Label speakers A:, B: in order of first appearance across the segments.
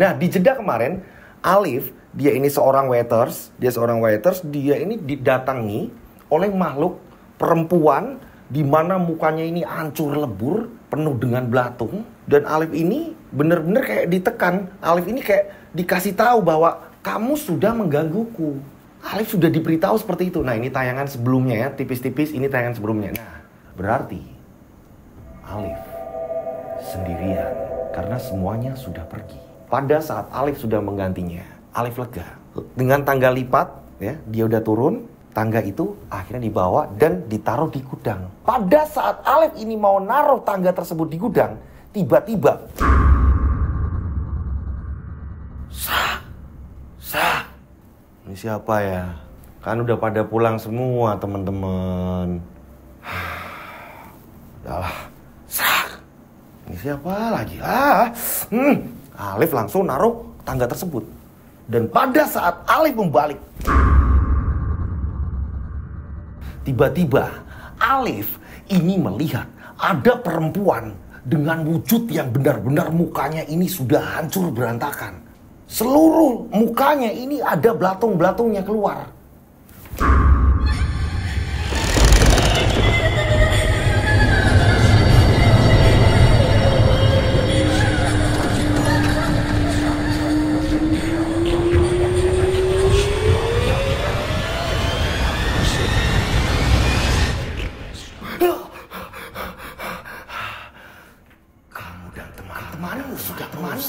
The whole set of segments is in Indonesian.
A: Nah, di jeda kemarin, Alif, dia ini seorang waiters, dia ini didatangi oleh makhluk perempuan di mana mukanya ini hancur lebur, penuh dengan belatung, dan Alif ini bener-bener kayak ditekan. Alif ini kayak dikasih tahu bahwa kamu sudah menggangguku. Alif sudah diberitahu seperti itu. Nah, ini tayangan sebelumnya ya, tipis-tipis ini tayangan sebelumnya. Nah, berarti Alif sendirian karena semuanya sudah pergi. Pada saat Alif sudah menggantinya, Alif lega. Dengan tangga lipat, ya, dia udah turun. Tangga itu akhirnya dibawa dan ditaruh di gudang. Pada saat Alif ini mau naruh tangga tersebut di gudang, tiba-tiba Sah. Ini siapa ya? Kan udah pada pulang semua teman-teman. Udahlah. Ini siapa lagi? Alif langsung naruh tangga tersebut. Dan pada saat Alif membalik, tiba-tiba Alif ini melihat ada perempuan dengan wujud yang benar-benar mukanya ini sudah hancur berantakan. Seluruh mukanya ini ada belatung-belatungnya keluar.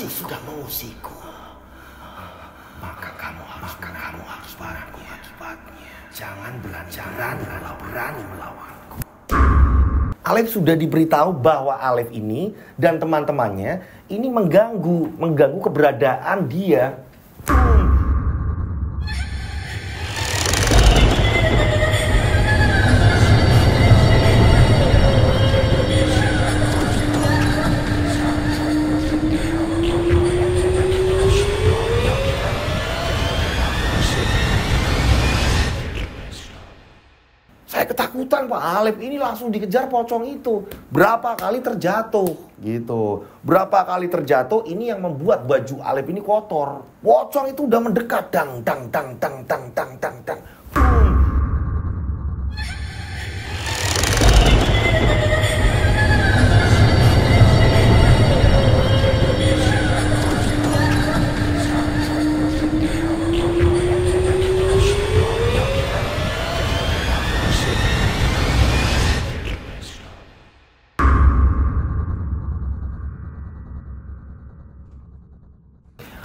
A: Sudah mengusikku, maka kamu harus padaku akibatnya. Jangan berani melawanku. Alif sudah diberitahu bahwa Alif ini dan teman-temannya ini mengganggu keberadaan dia. Saya ketakutan Pak, Alif ini langsung dikejar pocong itu. Berapa kali terjatuh gitu. Berapa kali terjatuh ini yang membuat baju Alif ini kotor. Pocong itu udah mendekat. Dang.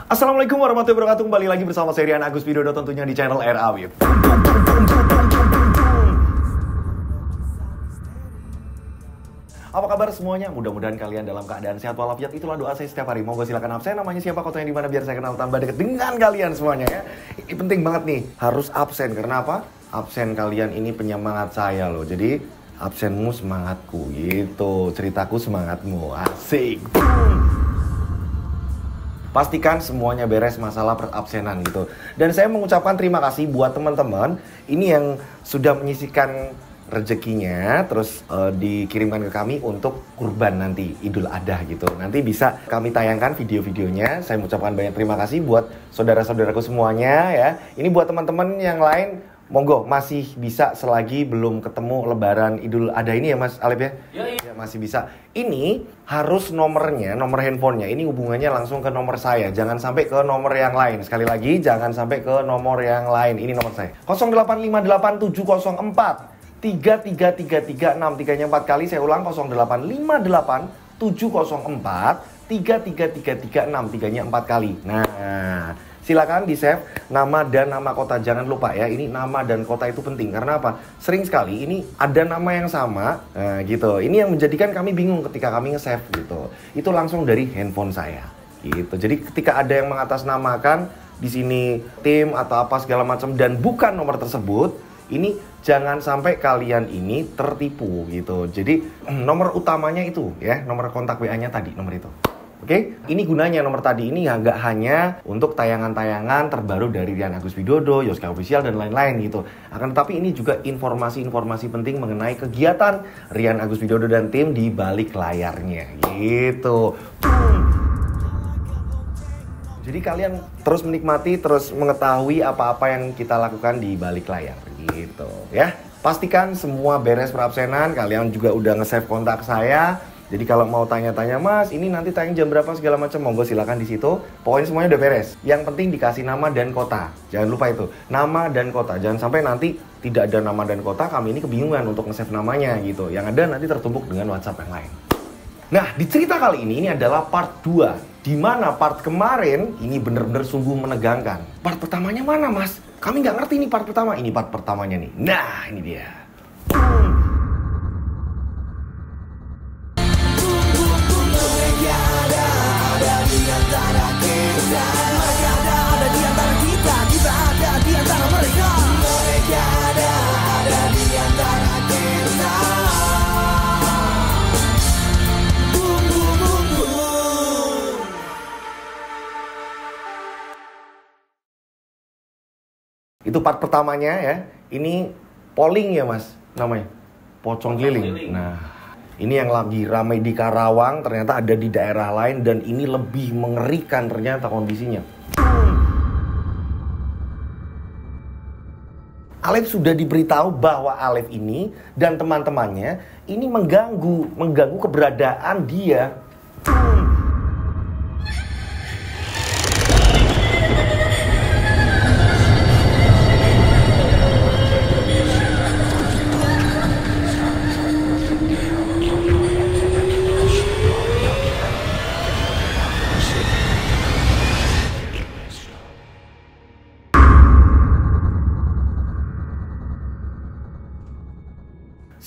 A: Assalamualaikum warahmatullahi wabarakatuh. Kembali lagi bersama saya Rian Agus Widodo tentunya di channel RAW. Apa kabar semuanya? Mudah-mudahan kalian dalam keadaan sehat walafiat. Itulah doa saya setiap hari. Monggo silakan absen namanya siapa, kotanya di mana biar saya kenal tambah dekat dengan kalian semuanya ya. Ini penting banget nih, harus absen. Karena apa? Absen kalian ini penyemangat saya loh. Jadi absenmu semangatku gitu. Ceritaku semangatmu. Asik. Pastikan semuanya beres masalah perabsenan gitu. Dan saya mengucapkan terima kasih buat teman-teman ini yang sudah menyisihkan rezekinya terus dikirimkan ke kami untuk kurban nanti Idul Adha gitu. Nanti bisa kami tayangkan video-videonya. Saya mengucapkan banyak terima kasih buat saudara-saudaraku semuanya ya. Ini buat teman-teman yang lain, monggo masih bisa selagi belum ketemu Lebaran Idul Adha ini ya Mas Alif ya? Ya masih bisa. Ini harus nomornya, nomor handphonenya ini hubungannya langsung ke nomor saya. Jangan sampai ke nomor yang lain. Sekali lagi, jangan sampai ke nomor yang lain. Ini nomor saya. 0858704 33336. Tiganya 4 kali. Saya ulang 0858704 33336. Tiganya 4 kali. Nah, silakan di-save nama dan nama kota. Jangan lupa ya, ini nama dan kota itu penting. Karena apa? Sering sekali ini ada nama yang sama gitu. Ini yang menjadikan kami bingung ketika kami nge-save gitu. Itu langsung dari handphone saya gitu. Jadi ketika ada yang mengatasnamakan di sini tim atau apa segala macam dan bukan nomor tersebut, ini jangan sampai kalian ini tertipu gitu. Jadi nomor utamanya itu ya, nomor kontak WA-nya tadi, nomor itu. Oke, ini gunanya nomor tadi ini nggak hanya untuk tayangan-tayangan terbaru dari Rian Agus Widodo, Yoska Official dan lain-lain gitu. Akan tetapi ini juga informasi-informasi penting mengenai kegiatan Rian Agus Widodo dan tim di balik layarnya gitu. Jadi kalian terus menikmati, terus mengetahui apa-apa yang kita lakukan di balik layar gitu ya. Pastikan semua beres perabsenan, kalian juga udah nge-save kontak saya. Jadi kalau mau tanya-tanya, Mas, ini nanti tayang jam berapa segala macam, monggo silakan di situ. Pokoknya semuanya udah beres. Yang penting dikasih nama dan kota. Jangan lupa itu, nama dan kota. Jangan sampai nanti tidak ada nama dan kota, kami ini kebingungan untuk nge-save namanya gitu. Yang ada nanti tertumpuk dengan WhatsApp yang lain. Nah, di cerita kali ini adalah part 2. Di mana part kemarin ini bener-bener sungguh menegangkan. Part pertamanya mana, Mas? Kami nggak ngerti nih part pertama. Ini part pertamanya nih. Nah, ini dia. Itu part pertamanya ya. Ini polling ya, Mas, namanya. Pocong keliling. Nah, ini yang lagi ramai di Karawang, ternyata ada di daerah lain dan ini lebih mengerikan ternyata kondisinya. Alif sudah diberitahu bahwa Alif ini dan teman-temannya ini mengganggu keberadaan dia.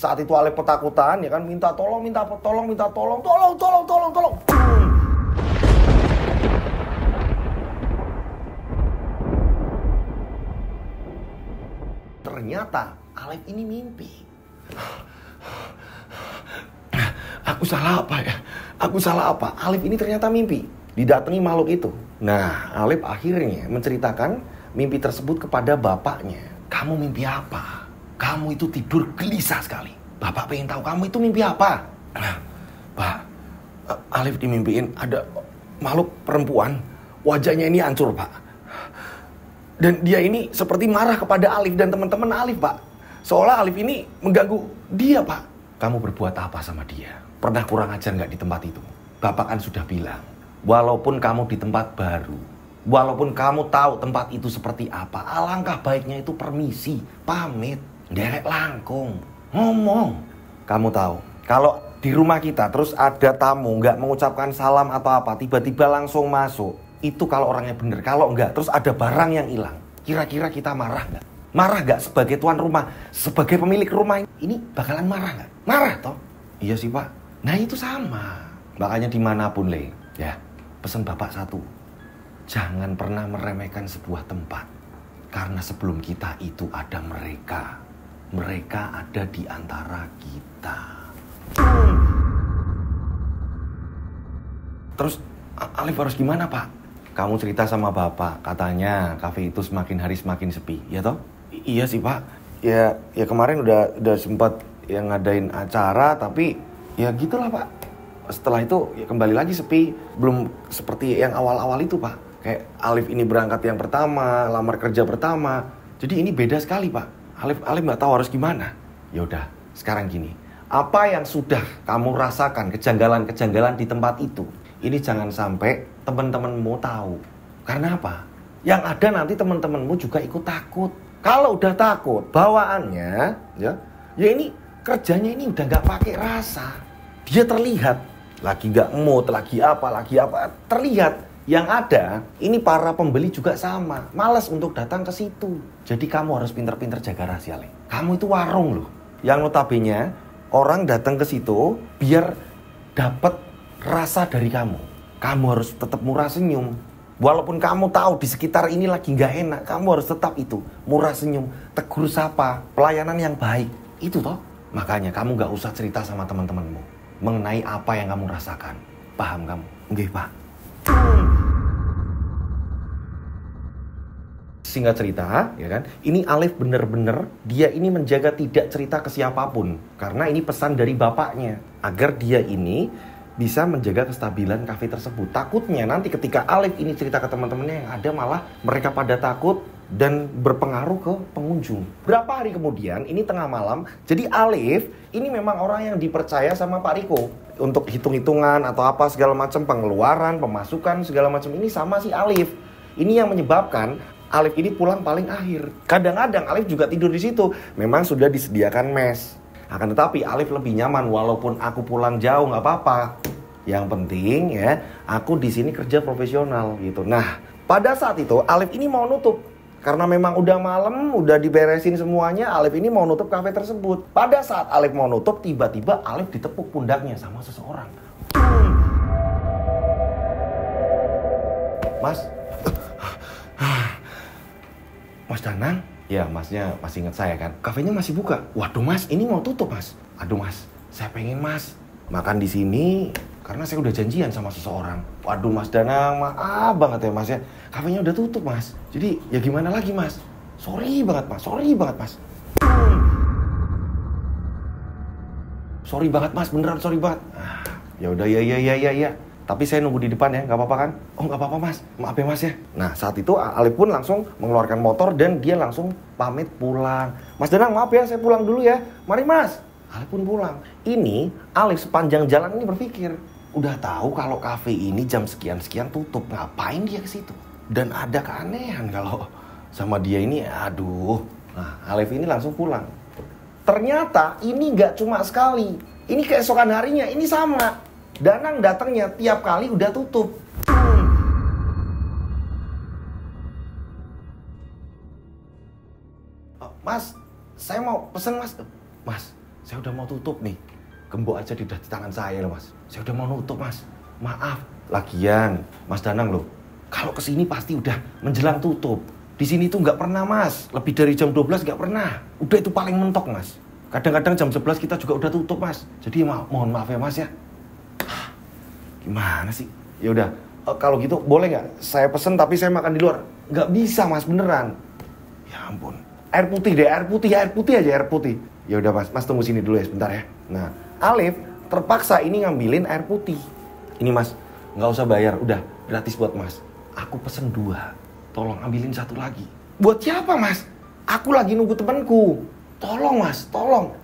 A: Saat itu Alif ketakutan, ya kan, minta tolong. Ternyata Alif ini mimpi. Aku salah apa ya? Alif ini ternyata mimpi, didatangi makhluk itu. Nah, Alif akhirnya menceritakan mimpi tersebut kepada bapaknya. Kamu mimpi apa? Kamu itu tidur gelisah sekali. Bapak pengen tahu kamu itu mimpi apa? Pak, Alif dimimpiin ada makhluk perempuan. Wajahnya ini hancur, Pak. Dan dia ini seperti marah kepada Alif dan teman-teman Alif, Pak. Seolah Alif ini mengganggu dia, Pak. Kamu berbuat apa sama dia? Pernah kurang ajar nggak di tempat itu? Bapak kan sudah bilang, walaupun kamu di tempat baru, walaupun kamu tahu tempat itu seperti apa, alangkah baiknya itu permisi, pamit. Derek langkung, ngomong. Kamu tahu, kalau di rumah kita terus ada tamu nggak mengucapkan salam atau apa, tiba-tiba langsung masuk, itu kalau orangnya bener. Kalau nggak, terus ada barang yang hilang, kira-kira kita marah nggak? Marah nggak sebagai tuan rumah, sebagai pemilik rumah ini bakalan marah nggak? Marah toh? Iya sih, Pak. Nah itu sama. Makanya dimanapun, Le, ya, pesan Bapak satu, jangan pernah meremehkan sebuah tempat, karena sebelum kita itu ada mereka. Mereka ada di antara kita. Terus Alif harus gimana, Pak? Kamu cerita sama Bapak, katanya kafe itu semakin hari semakin sepi, ya toh? Iya sih, Pak. Ya kemarin udah sempat yang ngadain acara, tapi ya gitulah, Pak. Setelah itu ya kembali lagi sepi, belum seperti yang awal-awal itu, Pak. Kayak Alif ini berangkat yang pertama, lamar kerja pertama. Jadi ini beda sekali, Pak. Alif nggak tahu harus gimana. Ya udah, sekarang gini. Apa yang sudah kamu rasakan kejanggalan-kejanggalan di tempat itu, ini jangan sampai teman-temanmu tahu. Karena apa? Yang ada nanti teman-temanmu juga ikut takut. Kalau udah takut, bawaannya ya ini kerjanya ini udah nggak pakai rasa. Dia terlihat lagi nggak mood, lagi apa, terlihat. Yang ada, ini para pembeli juga sama. Malas untuk datang ke situ. Jadi kamu harus pinter-pinter jaga rahasia, Le. Kamu itu warung loh. Yang notabene orang datang ke situ biar dapat rasa dari kamu. Kamu harus tetap murah senyum. Walaupun kamu tahu di sekitar ini lagi nggak enak, kamu harus tetap itu. Murah senyum, tegur sapa, pelayanan yang baik. Itu toh. Makanya kamu nggak usah cerita sama teman-temanmu mengenai apa yang kamu rasakan. Paham kamu? Nggih, Pak. Singkat cerita, ya kan, ini Alif bener-bener dia ini menjaga tidak cerita ke siapapun, karena ini pesan dari bapaknya agar dia ini bisa menjaga kestabilan kafe tersebut. Takutnya nanti ketika Alif ini cerita ke teman-temannya, yang ada malah mereka pada takut dan berpengaruh ke pengunjung. Berapa hari kemudian, ini tengah malam, jadi Alif ini memang orang yang dipercaya sama Pak Riko untuk hitung-hitungan atau apa segala macam, pengeluaran, pemasukan segala macam ini sama si Alif. Ini yang menyebabkan Alif ini pulang paling akhir. Kadang-kadang Alif juga tidur di situ. Memang sudah disediakan mes. Akan tetapi Alif lebih nyaman walaupun aku pulang jauh nggak apa-apa. Yang penting ya aku di sini kerja profesional gitu. Nah pada saat itu Alif ini mau nutup karena memang udah malam, udah diberesin semuanya. Alif ini mau nutup kafe tersebut. Pada saat Alif mau nutup, tiba-tiba Alif ditepuk pundaknya sama seseorang. Mas, Mas Danang? Ya, masnya masih ingat saya kan? Kafenya masih buka. Waduh mas, ini mau tutup mas. Aduh mas, saya pengen mas makan di sini karena saya udah janjian sama seseorang. Waduh mas Danang, maaf banget ya mas ya. Kafenya udah tutup mas. Jadi ya gimana lagi mas? Sorry banget mas. Sorry banget mas, beneran sorry banget. Ya udah ya. Tapi saya nunggu di depan ya, nggak apa-apa kan? Oh nggak apa-apa mas, maaf ya mas ya. Nah saat itu Alif pun langsung mengeluarkan motor dan dia langsung pamit pulang. Mas Danang maaf ya, saya pulang dulu ya. Mari mas. Alif pun pulang. Ini Alif sepanjang jalan ini berpikir, udah tahu kalau kafe ini jam sekian-sekian tutup, ngapain dia ke situ? Dan ada keanehan kalau sama dia ini, aduh. Nah Alif ini langsung pulang. Ternyata ini nggak cuma sekali. Ini keesokan harinya, ini sama. Danang datangnya tiap kali udah tutup. Mas, saya mau pesen mas. Mas, saya udah mau tutup nih. Gembok aja di tangan saya loh mas. Saya udah mau nutup mas. Maaf. Lagian, Mas Danang loh. Kalau kesini pasti udah menjelang tutup. Di sini tuh nggak pernah mas. Lebih dari jam 12 nggak pernah. Udah itu paling mentok mas. Kadang-kadang jam 11 kita juga udah tutup mas. Jadi mohon maaf ya mas ya. Gimana sih? Ya udah, kalau gitu boleh nggak? Saya pesen tapi saya makan di luar. Nggak bisa mas, beneran. Ya ampun. Air putih deh, air putih aja. Ya udah mas tunggu sini dulu ya sebentar ya. Nah, Alif terpaksa ini ngambilin air putih. Ini mas, nggak usah bayar, udah gratis buat mas. Aku pesen 2, tolong ambilin 1 lagi. Buat siapa mas? Aku lagi nunggu temanku. Tolong mas, tolong.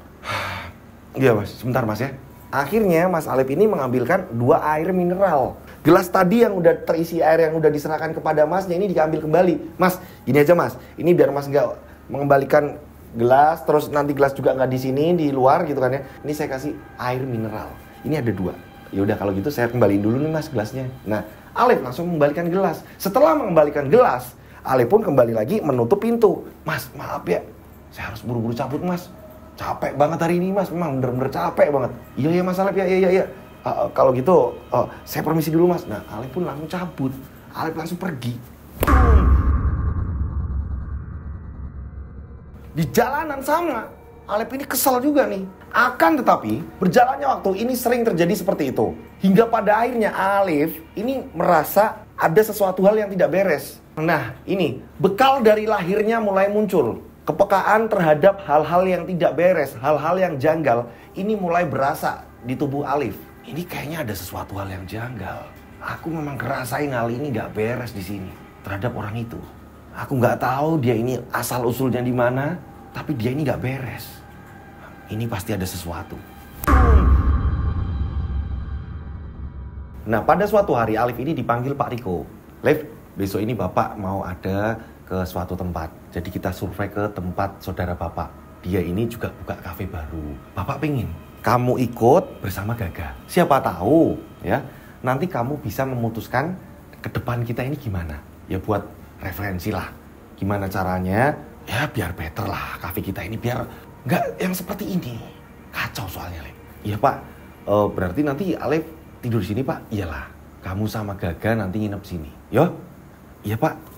A: Iya mas, sebentar mas ya. Akhirnya Mas Alif ini mengambilkan 2 air mineral. Gelas tadi yang udah terisi air yang udah diserahkan kepada masnya ini diambil kembali. Mas, ini aja mas. Ini biar mas nggak mengembalikan gelas, terus nanti gelas juga nggak di sini, di luar gitu kan ya. Ini saya kasih air mineral. Ini ada 2. Ya udah kalau gitu saya kembaliin dulu nih mas gelasnya. Nah, Alif langsung mengembalikan gelas. Setelah mengembalikan gelas, Alif pun kembali lagi menutup pintu. Mas, maaf ya. Saya harus buru-buru cabut mas. Capek banget hari ini mas, memang bener-bener capek banget. Iya mas Alif, ya. Kalau gitu, saya permisi dulu mas. Nah Alif pun langsung cabut, Alif langsung pergi. Di jalanan sama, Alif ini kesal juga nih. Akan tetapi, berjalannya waktu ini sering terjadi seperti itu. Hingga pada akhirnya Alif ini merasa ada sesuatu hal yang tidak beres. Nah ini, bekal dari lahirnya mulai muncul. Kepekaan terhadap hal-hal yang tidak beres, hal-hal yang janggal, ini mulai berasa di tubuh Alif. Ini kayaknya ada sesuatu hal yang janggal. Aku memang ngerasain hal ini gak beres di sini terhadap orang itu. Aku gak tahu dia ini asal usulnya di mana, tapi dia ini gak beres. Ini pasti ada sesuatu. Nah pada suatu hari Alif ini dipanggil Pak Riko. Alif, besok ini Bapak mau ada ke suatu tempat. Jadi kita survei ke tempat saudara Bapak. Dia ini juga buka kafe baru. Bapak pengen kamu ikut bersama Gaga. Siapa tahu ya, nanti kamu bisa memutuskan ke depan kita ini gimana. Ya buat referensi lah. Gimana caranya? Ya biar better lah kafe kita ini, biar nggak yang seperti ini. Kacau soalnya, Alif. Iya Pak, berarti nanti Alif tidur sini Pak? Iyalah, kamu sama Gaga nanti nginep sini. Yo? Iya Pak.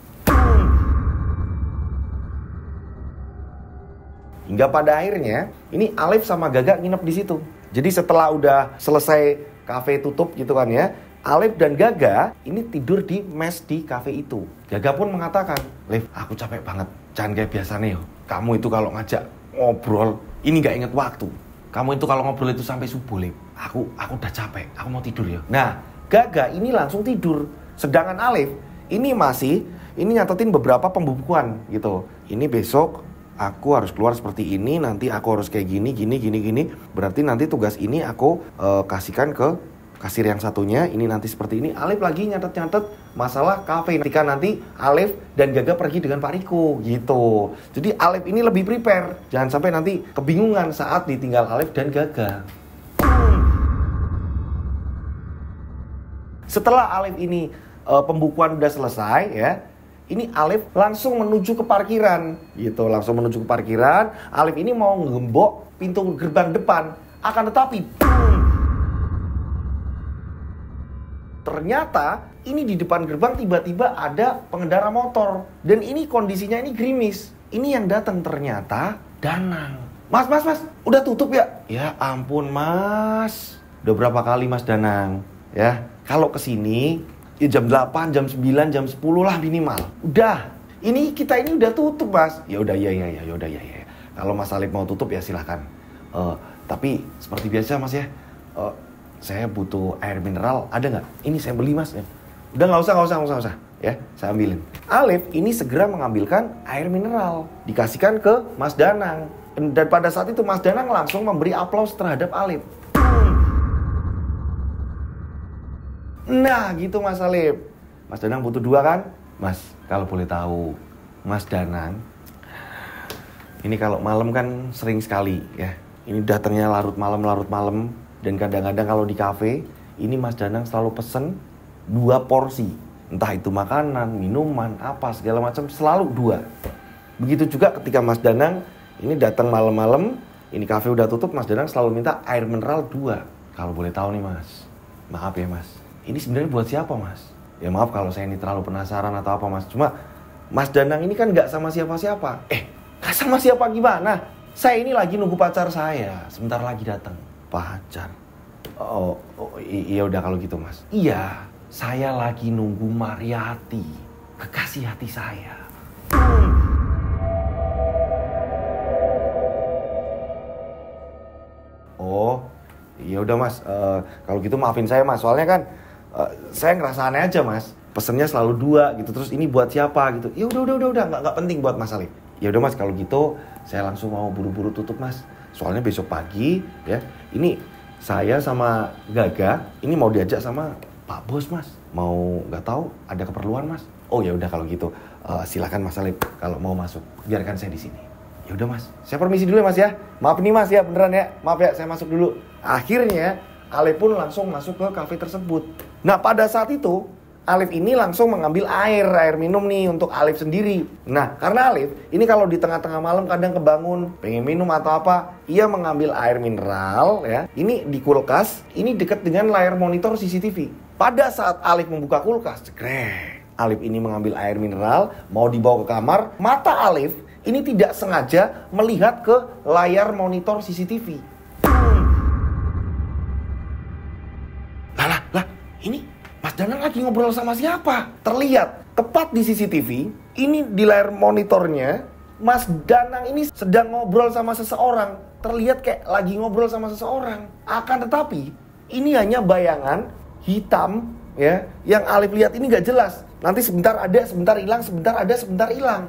A: Hingga pada akhirnya, ini Alif sama Gaga nginep di situ. Jadi setelah udah selesai kafe tutup gitu kan ya, Alif dan Gaga ini tidur di mes di kafe itu. Gaga pun mengatakan, Alif, aku capek banget. Jangan kayak biasanya yo. Kamu itu kalau ngajak ngobrol, ini gak inget waktu. Kamu itu kalau ngobrol itu sampai subuh, Lip. Aku udah capek, aku mau tidur ya. Nah, Gaga ini langsung tidur. Sedangkan Alif ini nyatetin beberapa pembukuan gitu. Ini besok aku harus keluar seperti ini, nanti aku harus kayak gini. Berarti nanti tugas ini aku kasihkan ke kasir yang satunya, ini nanti seperti ini. Alif lagi nyatet masalah kafe ketika nanti Alif dan Gaga pergi dengan Pak Riko gitu. Jadi Alif ini lebih prepare. Jangan sampai nanti kebingungan saat ditinggal Alif dan Gaga. Setelah Alif ini pembukuan udah selesai ya, ini Alif langsung menuju ke parkiran gitu. Langsung menuju ke parkiran. Alif ini mau ngegembok pintu gerbang depan. Akan tetapi ternyata ini di depan gerbang tiba-tiba ada pengendara motor. Dan ini kondisinya ini gerimis. Ini yang datang ternyata Danang. Mas, udah tutup ya? Ya ampun mas. Udah berapa kali mas Danang? Ya, kalau kesini ya jam 8, jam 9, jam 10 lah minimal. Udah, kita ini udah tutup mas. Ya udah ya. Kalau Mas Alif mau tutup ya silahkan. Tapi seperti biasa mas ya. Saya butuh air mineral, ada nggak? Ini saya beli mas. Udah nggak usah. Ya, saya ambilin. Alif ini segera mengambilkan air mineral, dikasihkan ke Mas Danang. Dan pada saat itu Mas Danang langsung memberi aplaus terhadap Alif. Nah gitu Mas Alif. Mas Danang butuh 2 kan? Mas, kalau boleh tahu, Mas Danang ini kalau malam kan sering sekali ya. Ini datangnya larut malam. Dan kadang-kadang kalau di kafe, ini Mas Danang selalu pesen 2 porsi. Entah itu makanan, minuman, apa segala macam, selalu 2. Begitu juga ketika Mas Danang ini datang malam-malam, ini kafe udah tutup, Mas Danang selalu minta air mineral 2. Kalau boleh tahu nih mas, maaf ya mas, ini sebenarnya buat siapa mas? Ya maaf kalau saya ini terlalu penasaran atau apa mas. Cuma Mas Danang ini kan gak sama siapa-siapa. Gak sama siapa gimana? Saya ini lagi nunggu pacar saya, sebentar lagi datang. Pacar. Iya udah kalau gitu mas. Iya, saya lagi nunggu Mariati, kekasih hati saya. Oh, iya udah mas. Kalau gitu maafin saya mas. Soalnya kan saya ngerasa aneh aja mas. Pesennya selalu 2 gitu. Terus ini buat siapa gitu. Ya udah, nggak penting buat Mas Alif. Ya udah mas, kalau gitu saya langsung mau buru-buru tutup mas. Soalnya besok pagi ya, ini saya sama Gaga ini mau diajak sama Pak Bos mas. Mau nggak tahu ada keperluan mas. Oh ya udah kalau gitu silakan Mas Alif kalau mau masuk. Biarkan saya di sini. Ya udah mas, saya permisi dulu ya mas ya. Maaf nih mas ya, beneran ya. Maaf ya, saya masuk dulu. Akhirnya Alif pun langsung masuk ke kafe tersebut. Nah pada saat itu Alif ini langsung mengambil air minum nih untuk Alif sendiri. Nah, karena Alif ini kalau di tengah-tengah malam kadang kebangun, pengen minum atau apa, ia mengambil air mineral ya. Ini di kulkas, ini dekat dengan layar monitor CCTV. Pada saat Alif membuka kulkas, cekrek. Alif ini mengambil air mineral, mau dibawa ke kamar, mata Alif ini tidak sengaja melihat ke layar monitor CCTV. Lah, ini Mas Danang lagi ngobrol sama siapa? Terlihat tepat di CCTV, ini di layar monitornya, Mas Danang ini sedang ngobrol sama seseorang. Terlihat kayak lagi ngobrol sama seseorang. Akan tetapi, ini hanya bayangan hitam ya, yang Alif lihat ini gak jelas. Nanti sebentar ada, sebentar hilang, sebentar ada, sebentar hilang.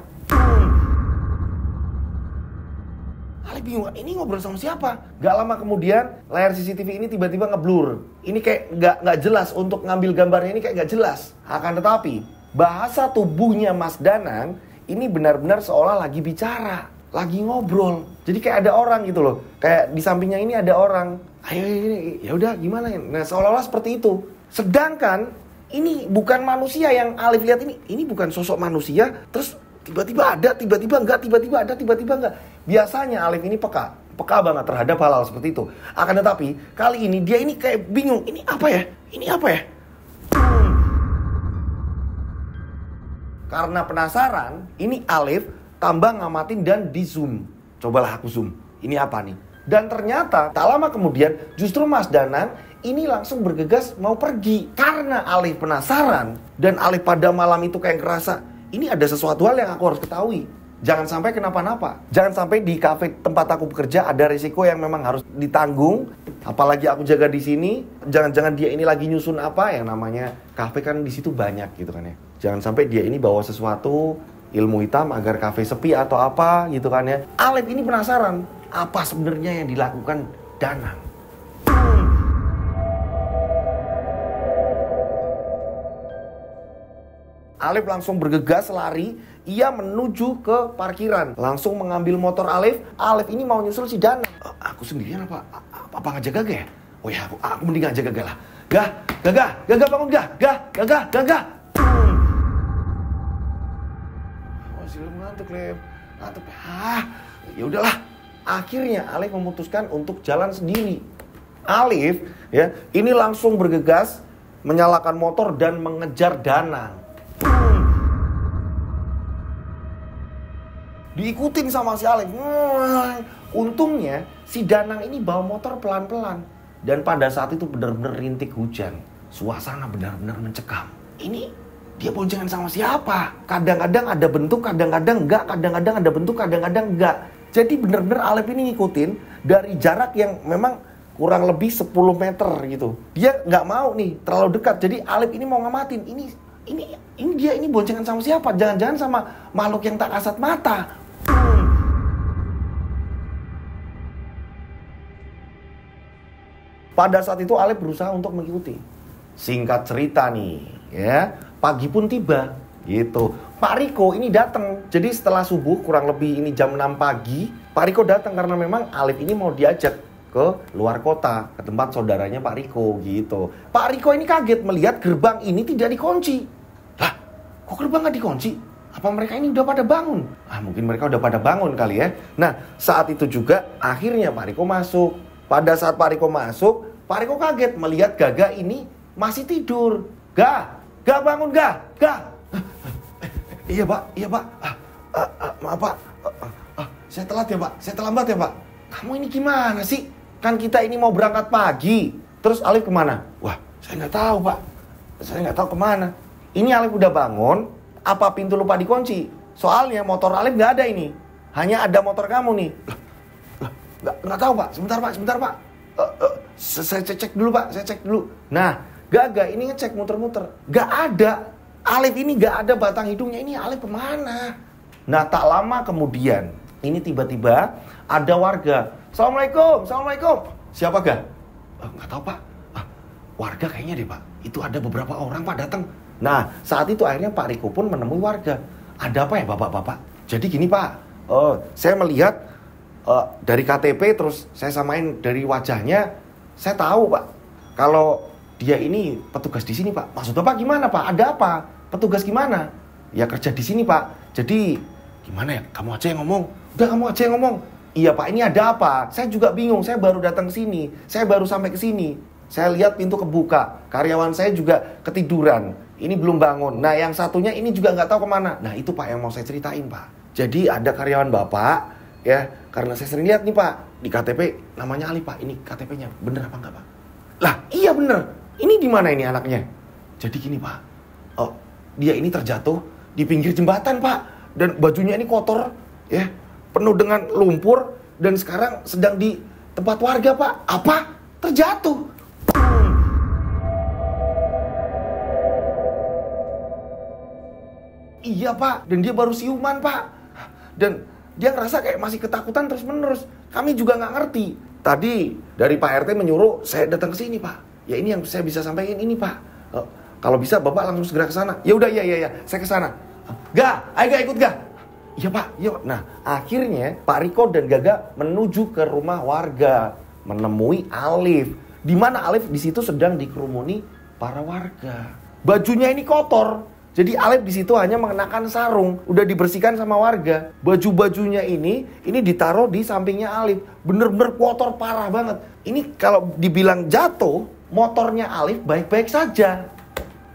A: Alif bingung, ini ngobrol sama siapa? Gak lama kemudian layar CCTV ini tiba-tiba ngeblur. Ini kayak gak jelas, untuk ngambil gambarnya ini kayak gak jelas. Akan tetapi bahasa tubuhnya Mas Danang ini benar-benar seolah lagi bicara, lagi ngobrol. Jadi kayak ada orang gitu loh. Kayak di sampingnya ini ada orang. Ayo ini, ya udah gimana? Nah seolah-olah seperti itu. Sedangkan ini bukan manusia yang Alif lihat ini. Ini bukan sosok manusia. Terus tiba-tiba ada, tiba-tiba enggak, tiba-tiba ada, tiba-tiba enggak. Biasanya Alif ini peka banget terhadap hal-hal seperti itu. Akan tetapi kali ini dia ini kayak bingung. Ini apa ya? Ini apa ya? Karena penasaran, ini Alif tambah ngamatin dan di zoom. Cobalah aku zoom. Ini apa nih? Dan ternyata tak lama kemudian justru Mas Danang ini langsung bergegas mau pergi. Karena Alif penasaran dan Alif pada malam itu kayak ngerasa ini ada sesuatu hal yang aku harus ketahui. Jangan sampai kenapa-napa. Jangan sampai di kafe tempat aku bekerja ada risiko yang memang harus ditanggung. Apalagi aku jaga di sini. Jangan-jangan dia ini lagi nyusun apa yang namanya kafe kan di situ banyak gitu kan ya. Jangan sampai dia ini bawa sesuatu ilmu hitam agar kafe sepi atau apa gitu kan ya. Alif ini penasaran apa sebenarnya yang dilakukan Danang. Alif langsung bergegas lari, ia menuju ke parkiran. Langsung mengambil motor Alif. Alif ini mau nyusul si Danang. Aku sendirian apa ngajak Gaga ya? Oh ya, aku mending ngajak Gaga lah. Gaga bangun Gaga. Masih ngantuk, Lep. Ngantuk. Ya udahlah. Akhirnya Alif memutuskan untuk jalan sendiri. Alif ya, ini langsung bergegas menyalakan motor dan mengejar Danang. Diikutin sama si Alif. Untungnya si Danang ini bawa motor pelan-pelan. Dan pada saat itu benar-benar rintik hujan. Suasana benar-benar mencekam. Ini dia boncengan sama siapa? Kadang-kadang ada bentuk, kadang-kadang enggak. Kadang-kadang ada bentuk, kadang-kadang enggak. Jadi benar-benar Alif ini ngikutin dari jarak yang memang kurang lebih 10 meter gitu. Dia nggak mau nih terlalu dekat. Jadi Alif ini mau ngamatin. Ini dia ini boncengan sama siapa? Jangan-jangan sama makhluk yang tak kasat mata. Pada saat itu Alif berusaha untuk mengikuti. Singkat cerita nih, ya, pagi pun tiba, gitu. Pak Riko ini datang. Jadi setelah subuh kurang lebih ini jam 6 pagi, Pak Riko datang karena memang Alif ini mau diajak ke luar kota, ke tempat saudaranya Pak Riko, gitu. Pak Riko ini kaget melihat gerbang ini tidak dikunci. Lah, kok gerbang nggak dikunci? Apa mereka ini udah pada bangun? Mungkin mereka udah pada bangun kali ya. Nah, saat itu juga akhirnya Pak Riko masuk. Pada saat Pak Riko masuk, Pak Riko kaget melihat Gaga ini masih tidur. Ga bangun Ga. Iya Pak. Maaf Pak. Saya telat ya Pak. Saya terlambat ya Pak. Kamu ini gimana sih? Kan kita ini mau berangkat pagi. Terus Alif kemana? Wah, saya nggak tahu Pak. Saya nggak tahu kemana. Ini Alif udah bangun. Apa pintu lupa dikunci? Soalnya motor Alif nggak ada ini. Hanya ada motor kamu nih. Nggak tahu Pak. Sebentar Pak. Saya cek dulu Pak. Saya cek dulu. Nah, Gaga ini ngecek muter-muter. Nggak ada. Alif ini nggak ada batang hidungnya. Ini Alif kemana? Nah, tak lama kemudian ini tiba-tiba ada warga. Assalamualaikum. Siapa Ga? Nggak tahu Pak. Warga kayaknya deh Pak. Itu ada beberapa orang Pak datang. Nah, saat itu akhirnya Pak Riko pun menemui warga. Ada apa ya Bapak-bapak? Jadi gini Pak. Saya melihat dari KTP terus saya samain dari wajahnya. Saya tahu Pak. Kalau dia ini petugas di sini Pak. Maksud Bapak gimana Pak? Ada apa? Petugas gimana? Ya kerja di sini Pak. Jadi gimana ya? Kamu aja yang ngomong. Udah kamu aja yang ngomong. Iya Pak, ini ada apa? Saya juga bingung. Saya baru datang ke sini. Saya baru sampai ke sini. Saya lihat pintu kebuka. Karyawan saya juga ketiduran. Ini belum bangun. Nah yang satunya ini juga nggak tahu kemana. Nah itu Pak yang mau saya ceritain Pak. Jadi ada karyawan Bapak. Ya, karena saya sering lihat nih Pak. Di KTP namanya Ali Pak. Ini KTP-nya bener apa enggak Pak? Lah iya bener. Ini di mana ini anaknya? Jadi gini Pak. Dia ini terjatuh di pinggir jembatan Pak. Dan bajunya ini kotor. Ya, penuh dengan lumpur. Dan sekarang sedang di tempat warga Pak. Apa? Terjatuh. Iya Pak, dan dia baru siuman Pak. Dan dia ngerasa kayak masih ketakutan terus menerus. Kami juga nggak ngerti. Tadi dari Pak RT menyuruh saya datang ke sini Pak. Ya ini yang saya bisa sampaikan ini Pak. Kalau bisa Bapak langsung segera ke sana. Ya udah iya, saya ke sana. Ayo ikut Ga. Iya Pak, iya. Nah akhirnya Pak Riko dan Gaga menuju ke rumah warga menemui Alif. Di mana Alif di situ sedang dikerumuni para warga. Bajunya ini kotor. Jadi Alif di situ hanya mengenakan sarung, udah dibersihkan sama warga. Baju-bajunya ini ditaruh di sampingnya Alif. Bener-bener kotor parah banget. Ini kalau dibilang jatuh, motornya Alif baik-baik saja.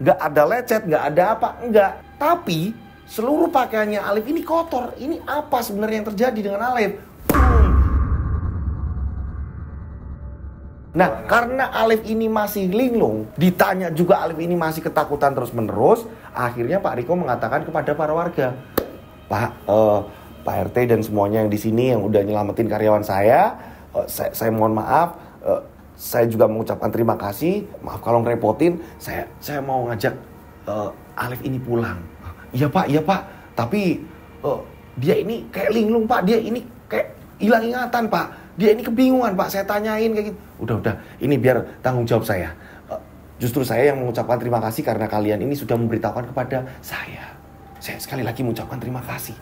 A: Nggak ada lecet, nggak ada apa, nggak. Tapi seluruh pakaiannya Alif ini kotor. Ini apa sebenarnya yang terjadi dengan Alif? Nah, karena Alif ini masih linglung, ditanya juga Alif ini masih ketakutan terus-menerus, akhirnya Pak Riko mengatakan kepada para warga, Pak, Pak RT dan semuanya yang di sini yang udah nyelamatin karyawan saya mohon maaf. Saya juga mengucapkan terima kasih. Maaf kalau ngerepotin. Saya mau ngajak Alif ini pulang. Iya Pak. Tapi dia ini kayak linglung Pak. Dia ini kayak hilang ingatan Pak. Dia ini kebingungan Pak. Saya tanyain kayak gitu. Udah. Ini biar tanggung jawab saya. Justru saya yang mengucapkan terima kasih karena kalian ini sudah memberitahukan kepada saya. Saya sekali lagi mengucapkan terima kasih.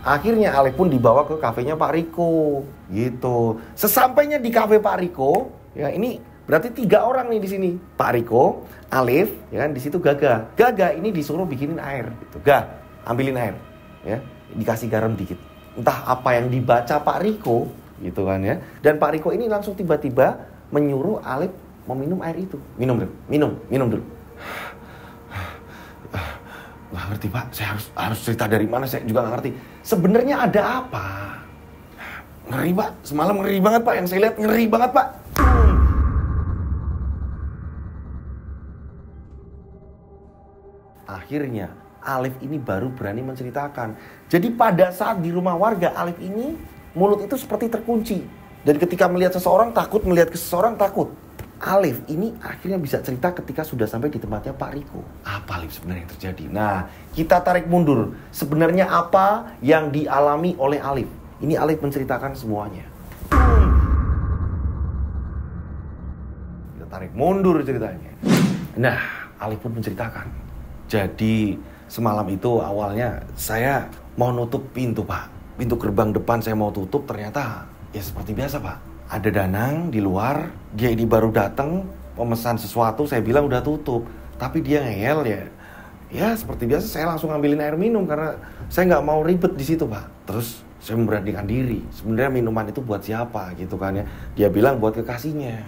A: Akhirnya Alif pun dibawa ke kafenya Pak Riko, gitu. Sesampainya di kafe Pak Riko, ya ini berarti 3 orang nih di sini. Pak Riko, Alif, ya kan di situ Gaga. Gaga ini disuruh bikinin air, gitu. Ambilin air, ya. Dikasih garam dikit. Entah apa yang dibaca Pak Riko, gitu kan ya. Dan Pak Riko ini langsung tiba-tiba menyuruh Alif meminum air itu. Minum dulu. Nggak ngerti Pak, saya harus cerita dari mana, saya juga nggak ngerti. Sebenarnya ada apa? Ngeri Pak, semalam ngeri banget Pak, yang saya lihat ngeri banget Pak. Akhirnya Alif ini baru berani menceritakan. Jadi pada saat di rumah warga, Alif ini mulut itu seperti terkunci. Dan ketika melihat seseorang takut, melihat ke seseorang takut. Alif ini akhirnya bisa cerita ketika sudah sampai di tempatnya Pak Riko. Apa Alif sebenarnya yang terjadi? Nah, kita tarik mundur. Sebenarnya apa yang dialami oleh Alif? Ini Alif menceritakan semuanya. Kita tarik mundur ceritanya. Nah, Alif pun menceritakan. Jadi, semalam itu awalnya saya mau nutup pintu Pak. Pintu gerbang depan saya mau tutup, ternyata ya seperti biasa Pak. Ada Danang di luar, dia ini baru datang, memesan sesuatu, saya bilang udah tutup. Tapi dia ngeyel ya. Ya seperti biasa saya langsung ngambilin air minum karena saya nggak mau ribet di situ Pak. Terus saya memberanikan diri. Sebenarnya minuman itu buat siapa gitu kan ya. Dia bilang buat kekasihnya.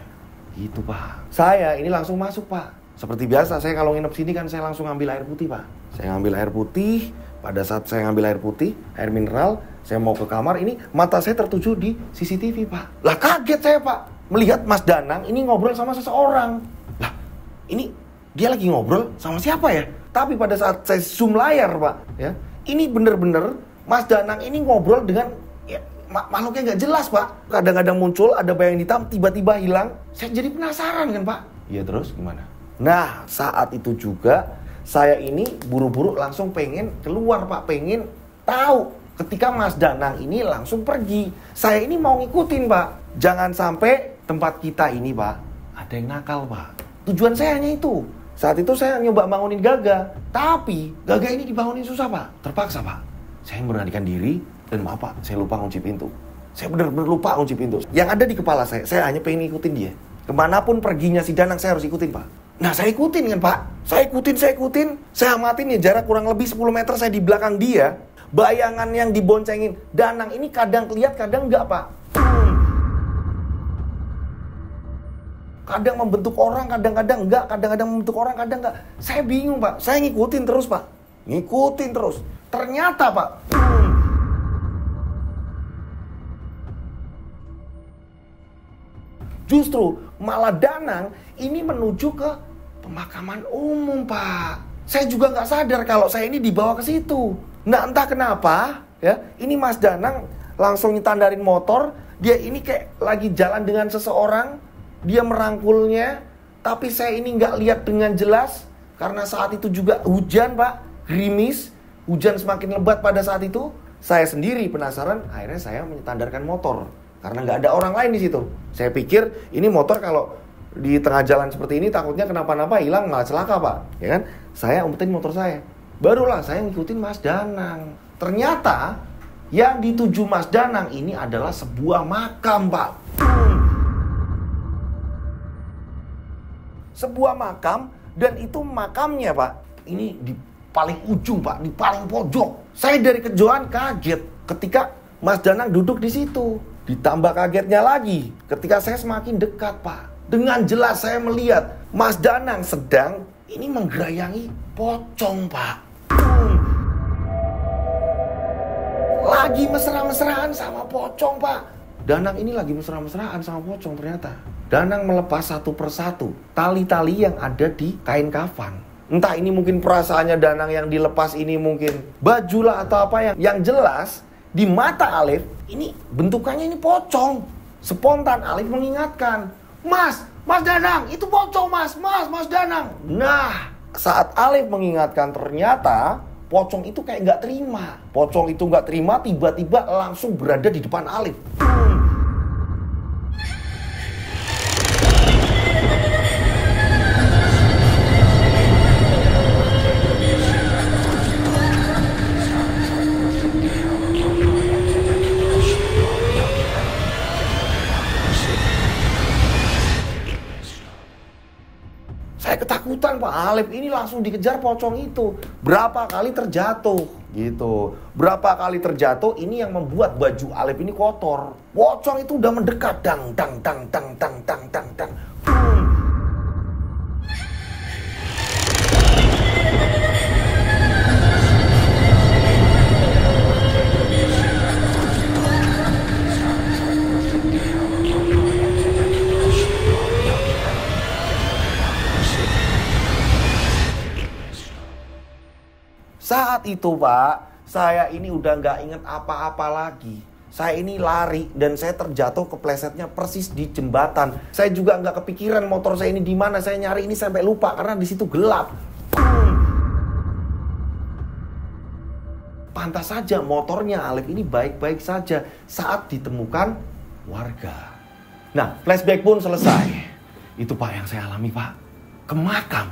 A: Gitu Pak. Saya ini langsung masuk Pak. Seperti biasa saya kalau nginep sini kan saya langsung ngambil air putih Pak. Saya ngambil air putih. Pada saat saya ngambil air putih, air mineral, saya mau ke kamar, ini mata saya tertuju di CCTV Pak. Lah kaget saya Pak, melihat Mas Danang ini ngobrol sama seseorang. Lah ini dia lagi ngobrol sama siapa ya? Tapi pada saat saya zoom layar Pak, ya ini bener-bener Mas Danang ini ngobrol dengan ya, makhluknya nggak jelas Pak. Kadang-kadang muncul, ada bayang hitam, tiba-tiba hilang. Saya jadi penasaran kan Pak. Iya terus gimana? Nah saat itu juga saya ini buru-buru langsung pengen keluar Pak, pengen tahu. Ketika Mas Danang ini langsung pergi, saya ini mau ngikutin Pak. Jangan sampai tempat kita ini Pak, ada yang nakal Pak. Tujuan saya hanya itu. Saat itu saya nyoba bangunin Gaga, tapi Gaga ini dibangunin susah Pak. Terpaksa Pak. Saya memberanikan diri dan maaf Pak, saya lupa kunci pintu. Saya benar-benar lupa kunci pintu. Yang ada di kepala saya hanya pengen ngikutin dia. Kemanapun perginya si Danang saya harus ikutin Pak. Nah saya ikutin kan Pak. Saya ikutin. Saya amatin ya jarak kurang lebih 10 meter saya di belakang dia. Bayangan yang diboncengin Danang ini kadang kelihatan kadang enggak Pak. Kadang membentuk orang, kadang-kadang enggak. Kadang-kadang membentuk orang, kadang enggak. Saya bingung Pak. Saya ngikutin terus Pak. Ngikutin terus. Ternyata Pak. Justru malah Danang ini menuju ke pemakaman umum Pak. Saya juga nggak sadar kalau saya ini dibawa ke situ. Nah entah kenapa ya, ini Mas Danang langsung nyetandarin motor. Dia ini kayak lagi jalan dengan seseorang. Dia merangkulnya. Tapi saya ini nggak lihat dengan jelas. Karena saat itu juga hujan Pak, gerimis. Hujan semakin lebat pada saat itu. Saya sendiri penasaran, akhirnya saya menyetandarkan motor. Karena nggak ada orang lain di situ. Saya pikir ini motor kalau di tengah jalan seperti ini takutnya kenapa-napa hilang malah celaka Pak. Ya kan? Saya umpetin motor saya. Barulah saya ngikutin Mas Danang. Ternyata yang dituju Mas Danang ini adalah sebuah makam Pak. Sebuah makam dan itu makamnya Pak. Ini di paling ujung Pak, di paling pojok. Saya dari kejauhan kaget ketika Mas Danang duduk di situ. Ditambah kagetnya lagi ketika saya semakin dekat Pak. Dengan jelas saya melihat Mas Danang sedang ini menggerayangi pocong Pak. Lagi mesra-mesraan sama pocong Pak. Danang ini lagi mesra-mesraan sama pocong ternyata. Danang melepas satu persatu tali-tali yang ada di kain kafan. Entah ini mungkin perasaannya Danang yang dilepas ini mungkin bajulah atau apa yang jelas di mata Alif ini bentukannya ini pocong. Spontan Alif mengingatkan, Mas Danang itu pocong Mas Danang. Nah saat Alif mengingatkan ternyata pocong itu kayak nggak terima. Pocong itu nggak terima tiba-tiba langsung berada di depan Alif. Saya ketakutan Pak, Alif ini langsung dikejar pocong itu. Berapa kali terjatuh gitu. Berapa kali terjatuh ini yang membuat baju Alif ini kotor. Pocong itu udah mendekat dang. Saat itu Pak, saya ini udah nggak inget apa-apa lagi. Saya ini lari dan saya terjatuh keplesetnya persis di jembatan. Saya juga nggak kepikiran motor saya ini di mana. Saya nyari ini sampai lupa karena di situ gelap. Pantas saja motornya Alif ini baik-baik saja saat ditemukan warga. Nah, flashback pun selesai. Itu Pak yang saya alami Pak. Ke makam.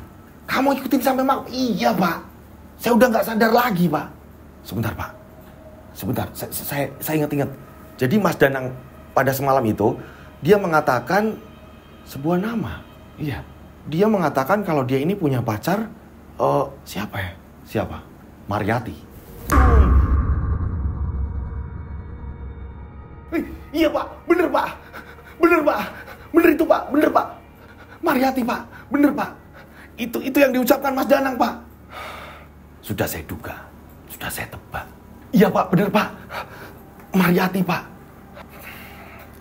A: Kamu ikutin sampai makam? Iya Pak. Saya udah nggak sadar lagi Pak. Sebentar Pak. Sebentar. Saya ingat-ingat. Jadi Mas Danang pada semalam itu dia mengatakan sebuah nama. Iya. Dia mengatakan kalau dia ini punya pacar. Siapa ya? Siapa? Mariati. Iya Pak. Bener Pak. Bener Pak. Bener itu Pak. Bener Pak. Mariati Pak. Bener Pak. Itu yang diucapkan Mas Danang Pak. Sudah saya duga, sudah saya tebak. Iya Pak, bener Pak. Mariati Pak.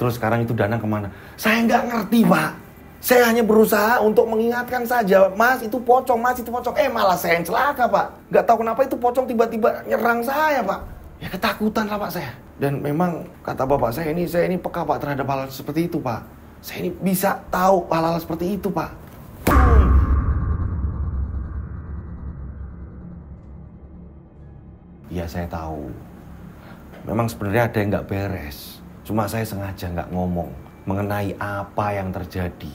A: Terus sekarang itu Danang kemana? Saya nggak ngerti Pak. Saya hanya berusaha untuk mengingatkan saja. Mas itu pocong, Mas itu pocong. Malah saya yang celaka Pak. Nggak tahu kenapa itu pocong tiba-tiba nyerang saya Pak. Ya ketakutan lah Pak saya. Dan memang kata bapak saya ini peka Pak terhadap hal seperti itu Pak. Saya ini bisa tahu hal-hal seperti itu Pak. Ya saya tahu. Memang sebenarnya ada yang nggak beres. Cuma saya sengaja nggak ngomong mengenai apa yang terjadi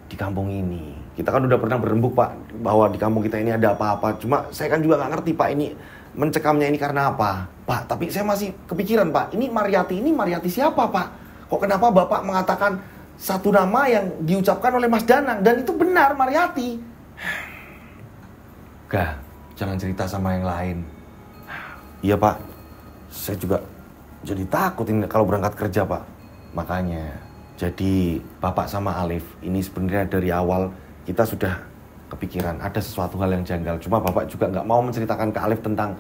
A: di kampung ini. Kita kan udah pernah berembuk Pak bahwa di kampung kita ini ada apa-apa. Cuma saya kan juga nggak ngerti Pak ini mencekamnya ini karena apa. Pak, tapi saya masih kepikiran Pak. Ini Mariati siapa Pak? Kok kenapa Bapak mengatakan satu nama yang diucapkan oleh Mas Danang dan itu benar Mariati? Gak, jangan cerita sama yang lain. Iya Pak, saya juga jadi takut ini kalau berangkat kerja Pak. Makanya, jadi Bapak sama Alif ini sebenarnya dari awal kita sudah kepikiran ada sesuatu hal yang janggal. Cuma Bapak juga nggak mau menceritakan ke Alif tentang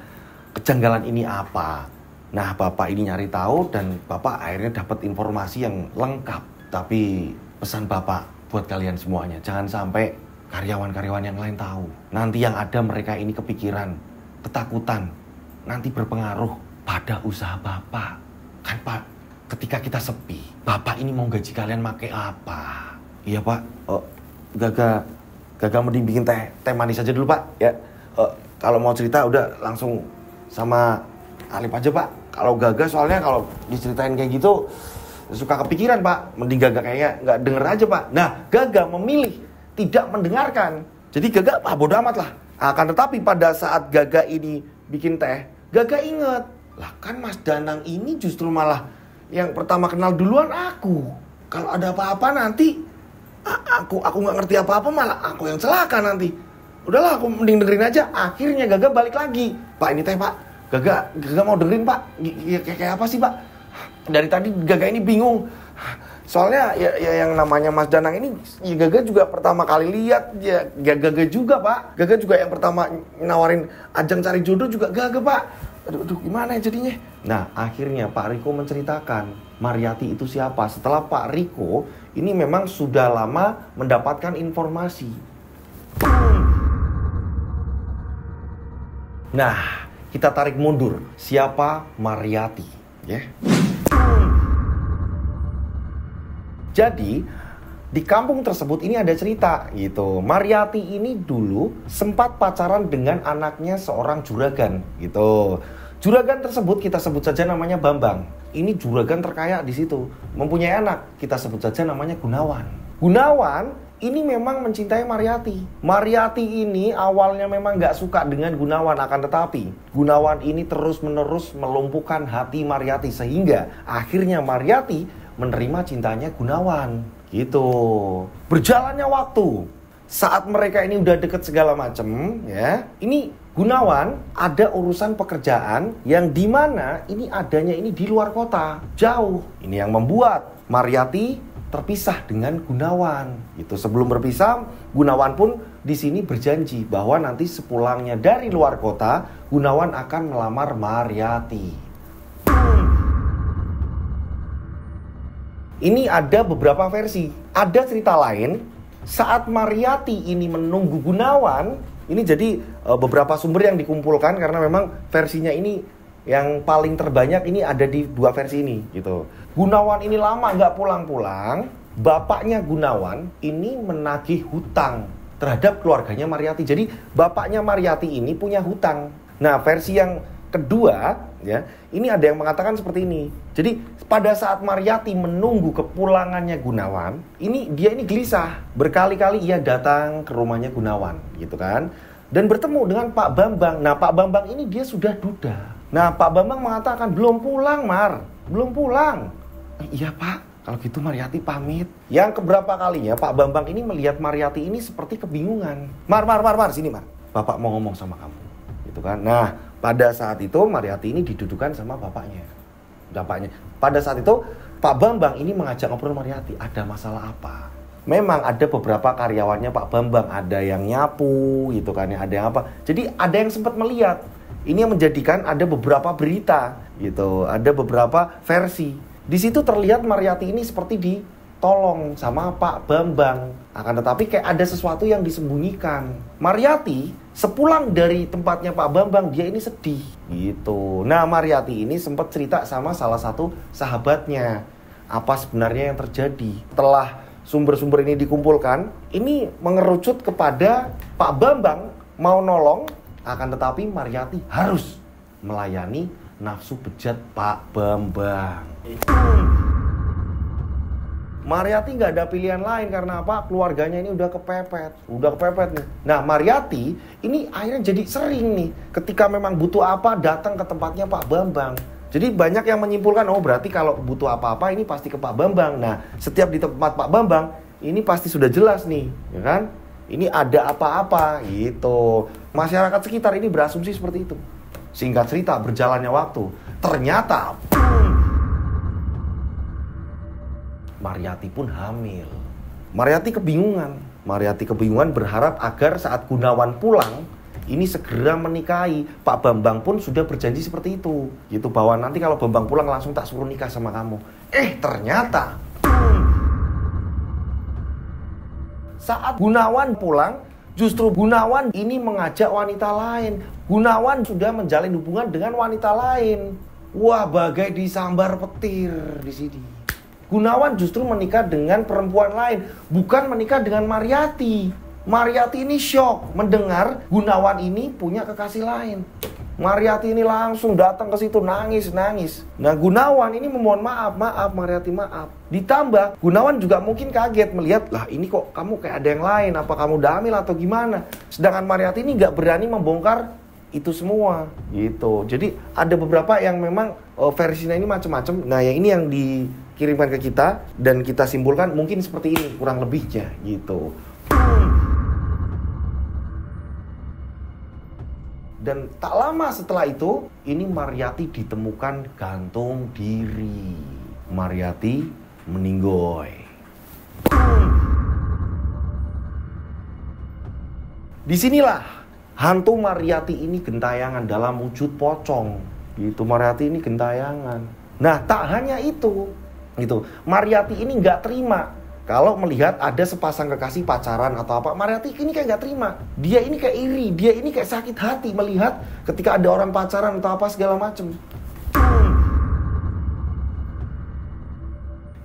A: kejanggalan ini apa. Nah Bapak ini nyari tahu dan Bapak akhirnya dapat informasi yang lengkap. Tapi pesan Bapak buat kalian semuanya, jangan sampai karyawan-karyawan yang lain tahu. Nanti yang ada mereka ini kepikiran, ketakutan. Nanti berpengaruh pada usaha Bapak. Kan Pak, ketika kita sepi, Bapak ini mau gaji kalian pakai apa? Iya Pak, Gaga mending bikin teh manis aja dulu Pak. Ya, kalau mau cerita udah langsung sama Alif aja Pak. Kalau Gaga soalnya kalau diceritain kayak gitu suka kepikiran Pak. Mending Gaga kayaknya nggak denger aja Pak. Nah, Gaga memilih tidak mendengarkan. Jadi Gaga bodo amat lah. Akan tetapi pada saat Gaga ini bikin teh, Gaga inget, lah kan Mas Danang ini justru malah yang pertama kenal duluan aku. Kalau ada apa-apa nanti aku nggak ngerti apa-apa malah aku yang celaka nanti. Udahlah aku mending dengerin aja. Akhirnya Gaga balik lagi. Pak ini teh Pak. Gaga mau dengerin Pak. Kayak apa sih Pak? Dari tadi Gaga ini bingung. Soalnya ya yang namanya Mas Danang ini ya Gaga juga pertama kali lihat ya Gaga juga Pak. Gaga juga yang pertama nawarin ajang cari jodoh juga Gaga Pak. Aduh gimana ya jadinya? Nah akhirnya Pak Riko menceritakan Mariati itu siapa. Setelah Pak Riko ini memang sudah lama mendapatkan informasi. Nah, kita tarik mundur. Siapa Mariyati? Ya. Jadi, di kampung tersebut ini ada cerita gitu. Mariyati ini dulu sempat pacaran dengan anaknya seorang juragan gitu. Juragan tersebut kita sebut saja namanya Bambang. Ini juragan terkaya di situ. Mempunyai anak, kita sebut saja namanya Gunawan. Gunawan ini memang mencintai Mariyati. Mariyati ini awalnya memang gak suka dengan Gunawan, akan tetapi Gunawan ini terus-menerus melumpuhkan hati Mariyati sehingga akhirnya Mariyati menerima cintanya Gunawan. Gitu. Berjalannya waktu, saat mereka ini udah deket segala macem, ya, ini Gunawan ada urusan pekerjaan yang dimana ini adanya ini di luar kota, jauh. Ini yang membuat Mariyati terpisah dengan Gunawan. Itu sebelum berpisah, Gunawan pun di sini berjanji bahwa nanti sepulangnya dari luar kota, Gunawan akan melamar Mariyati. Ini ada beberapa versi. Ada cerita lain, saat Mariyati ini menunggu Gunawan, ini jadi beberapa sumber yang dikumpulkan karena memang versinya ini yang paling terbanyak ini ada di dua versi ini gitu. Gunawan ini lama nggak pulang-pulang, bapaknya Gunawan ini menagih hutang terhadap keluarganya Mariyati. Jadi bapaknya Mariyati ini punya hutang. Nah, versi yang kedua ya, ini ada yang mengatakan seperti ini. Jadi pada saat Mariyati menunggu kepulangannya Gunawan, ini dia ini gelisah. Berkali-kali ia datang ke rumahnya Gunawan, gitu kan. Dan bertemu dengan Pak Bambang. Nah, Pak Bambang ini dia sudah duda. Nah, Pak Bambang mengatakan, belum pulang, Mar. Belum pulang. Iya, Pak. Kalau gitu Mariyati pamit. Yang keberapa kalinya Pak Bambang ini melihat Mariyati ini seperti kebingungan. Mar, sini, Mar. Bapak mau ngomong sama kamu. Gitu kan. Nah, pada saat itu Mariyati ini didudukan sama bapaknya. Pada saat itu Pak Bambang ini mengajak ngobrol Mariyati, ada masalah apa? Memang ada beberapa karyawannya Pak Bambang, ada yang nyapu gitu kan, ada yang apa. Jadi ada yang sempat melihat. Ini yang menjadikan ada beberapa berita gitu, ada beberapa versi. Di situ terlihat Mariyati ini seperti ditolong sama Pak Bambang. Akan tetapi kayak ada sesuatu yang disembunyikan. Mariyati sepulang dari tempatnya Pak Bambang, dia ini sedih gitu. Nah, Mariyati ini sempat cerita sama salah satu sahabatnya apa sebenarnya yang terjadi. Setelah sumber-sumber ini dikumpulkan, ini mengerucut kepada Pak Bambang mau nolong, akan tetapi Mariyati harus melayani nafsu bejat Pak Bambang. Mariyati nggak ada pilihan lain karena apa? Keluarganya ini udah kepepet nih. Nah, Mariyati ini akhirnya jadi sering nih ketika memang butuh apa datang ke tempatnya Pak Bambang. Jadi banyak yang menyimpulkan, oh berarti kalau butuh apa-apa ini pasti ke Pak Bambang. Nah, setiap di tempat Pak Bambang ini pasti sudah jelas nih, ya kan? Ini ada apa-apa gitu. Masyarakat sekitar ini berasumsi seperti itu. Singkat cerita, berjalannya waktu, ternyata Mariyati pun hamil. Mariyati kebingungan berharap agar saat Gunawan pulang ini segera menikahi. Pak Bambang pun sudah berjanji seperti itu. Gitu bahwa nanti kalau Bambang pulang langsung tak suruh nikah sama kamu. Ternyata saat Gunawan pulang, justru Gunawan ini mengajak wanita lain. Gunawan sudah menjalin hubungan dengan wanita lain. Wah, bagai disambar petir di sini. Gunawan justru menikah dengan perempuan lain, bukan menikah dengan Mariyati. Mariyati ini syok mendengar Gunawan ini punya kekasih lain. Mariyati ini langsung datang ke situ nangis. Nah, Gunawan ini memohon maaf Mariyati maaf. Ditambah Gunawan juga mungkin kaget melihat, lah ini kok kamu kayak ada yang lain, apa kamu udah hamil atau gimana? Sedangkan Mariyati ini nggak berani membongkar itu semua gitu. Jadi ada beberapa yang memang versinya ini macam-macam. Nah, yang ini yang dikirimkan ke kita dan kita simpulkan mungkin seperti ini kurang lebihnya gitu. Dan tak lama setelah itu, ini Mariyati ditemukan gantung diri. Mariyati meninggoy. Disinilah hantu Mariyati ini gentayangan dalam wujud pocong. Gitu, Mariyati ini gentayangan. Nah, tak hanya itu. Gitu. Mariyati ini nggak terima kalau melihat ada sepasang kekasih pacaran atau apa, Mariati ini kayak nggak terima. Dia ini kayak iri, dia ini kayak sakit hati melihat ketika ada orang pacaran atau apa segala macem.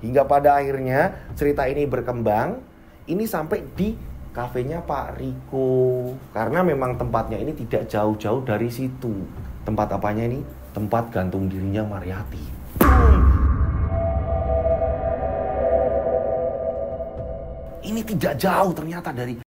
A: Hingga pada akhirnya cerita ini berkembang, ini sampai di kafenya Pak Riko. Karena memang tempatnya ini tidak jauh-jauh dari situ. Tempat apanya ini? Tempat gantung dirinya Mariati. Ini tidak jauh ternyata dari